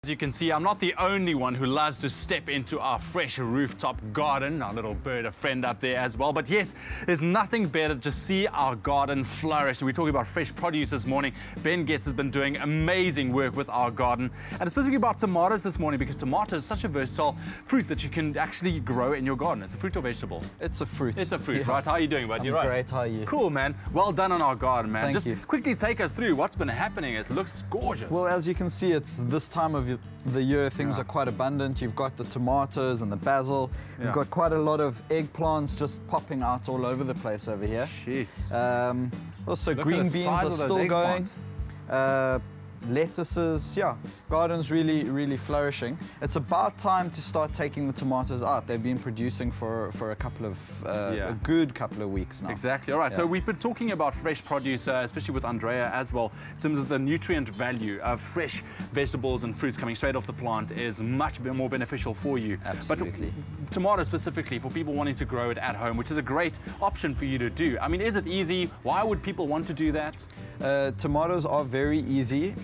As you can see, I'm not the only one who loves to step into our fresh rooftop garden. Our little bird, a friend up there as well. But yes, there's nothing better to see our garden flourish. We're talking about fresh produce this morning. Ben Getz has been doing amazing work with our garden. And specifically about tomatoes this morning, because tomato is such a versatile fruit that you can actually grow in your garden. It's a fruit or vegetable? It's a fruit. It's a fruit, yeah. right? How are you doing, bud? I'm You're right. Great, how are you? Cool, man. Well done on our garden, man. Thank you. Quickly take us through what's been happening. It looks gorgeous. Well, as you can see, it's this time of the year, things are quite abundant. You've got the tomatoes and the basil. You've got quite a lot of eggplants just popping out all over the place over here. Jeez. Also, Look green at the beans size are of those still going. eggplant. Lettuces, yeah, garden's really flourishing. It's about time to start taking the tomatoes out. They've been producing for a couple of a good couple of weeks now. Exactly. All right. Yeah. So we've been talking about fresh produce, especially with Andrea as well. In terms of the nutrient value of fresh vegetables and fruits coming straight off the plant is much more beneficial for you. Absolutely. But tomatoes specifically, for people wanting to grow it at home, which is a great option for you to do. I mean, is it easy? Why would people want to do that? Tomatoes are very easy.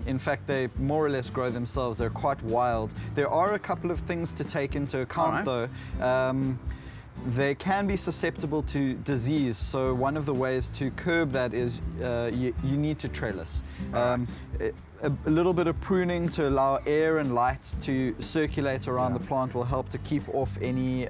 In fact, they more or less grow themselves. They're quite wild. There are a couple of things to take into account, though. They can be susceptible to disease, so one of the ways to curb that is you need to trellis. A little bit of pruning to allow air and light to circulate around the plant will help to keep off any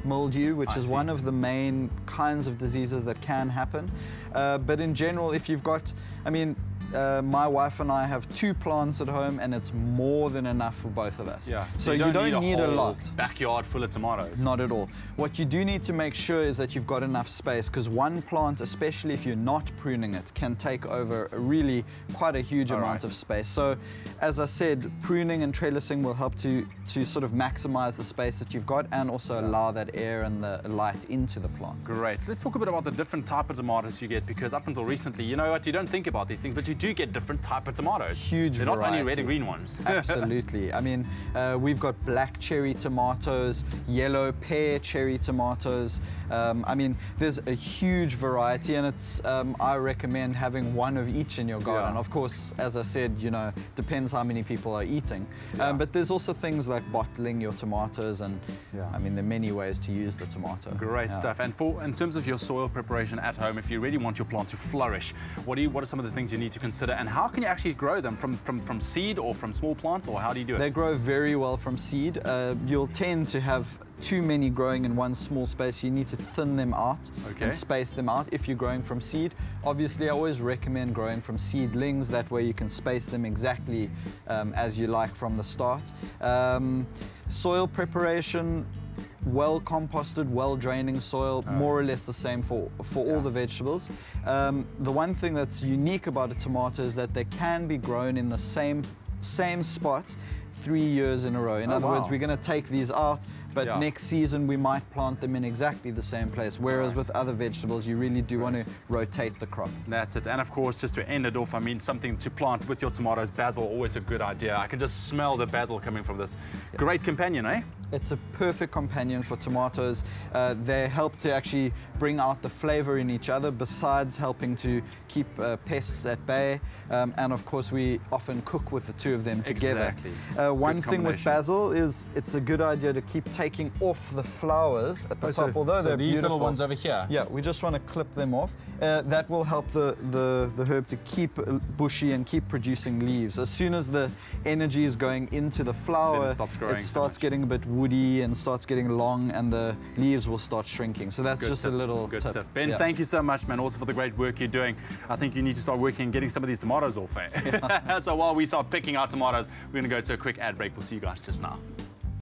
mildew, which is one of the main kinds of diseases that can happen. But in general, if you've got, I mean, my wife and I have 2 plants at home, and it's more than enough for both of us. Yeah. So you don't need a lot. Backyard full of tomatoes. Not at all. What you do need to make sure is that you've got enough space, because one plant, especially if you're not pruning it, can take over quite a huge amount of space. So, as I said, pruning and trellising will help to sort of maximize the space that you've got, and also allow that air and the light into the plant. Great. So let's talk a bit about the different type of tomatoes you get, because up until recently, you know what, you don't think about these things, but you do get different type of tomatoes. Huge They're variety. not only red and green ones. Absolutely. I mean, we've got black cherry tomatoes, yellow pear cherry tomatoes. I mean, there's a huge variety, and it's I recommend having one of each in your garden. Of course, as I said, you know, depends how many people are eating. But there's also things like bottling your tomatoes, and I mean, there are many ways to use the tomato. Great stuff. And in terms of your soil preparation at home, if you really want your plant to flourish, what are some of the things you need to consider, and how can you actually grow them from seed or from small plant, or how do you do it? They grow very well from seed. You'll tend to have too many growing in one small space. You need to thin them out and space them out if you're growing from seed. Obviously, I always recommend growing from seedlings. That way you can space them exactly as you like from the start. Soil preparation, well composted, well draining soil, more or less the same for all the vegetables. The one thing that's unique about a tomato is that they can be grown in the same spot 3 years in a row. In other words, we're going to take these out, but next season we might plant them in exactly the same place, whereas with other vegetables you really do want to rotate the crop. That's it. And of course, just to end it off, I mean, something to plant with your tomatoes, basil, always a good idea. I can just smell the basil coming from this. Great companion, eh? It's a perfect companion for tomatoes. They help to actually bring out the flavor in each other, besides helping to keep pests at bay. And of course, we often cook with the 2 of them together. Exactly. One thing with basil is it's a good idea to keep taking off the flowers at the top, although they're these beautiful. little ones over here? Yeah, we just want to clip them off. That will help the herb to keep bushy and keep producing leaves. As soon as the energy is going into the flower, then it stops growing. It starts getting a bit woody and starts getting long, and the leaves will start shrinking. So that's just a little tip. Ben, thank you so much, man, also for the great work you're doing. I think you need to start working and getting some of these tomatoes off, eh? So while we start picking our tomatoes, we're going to go to a quick ad break. We'll see you guys just now.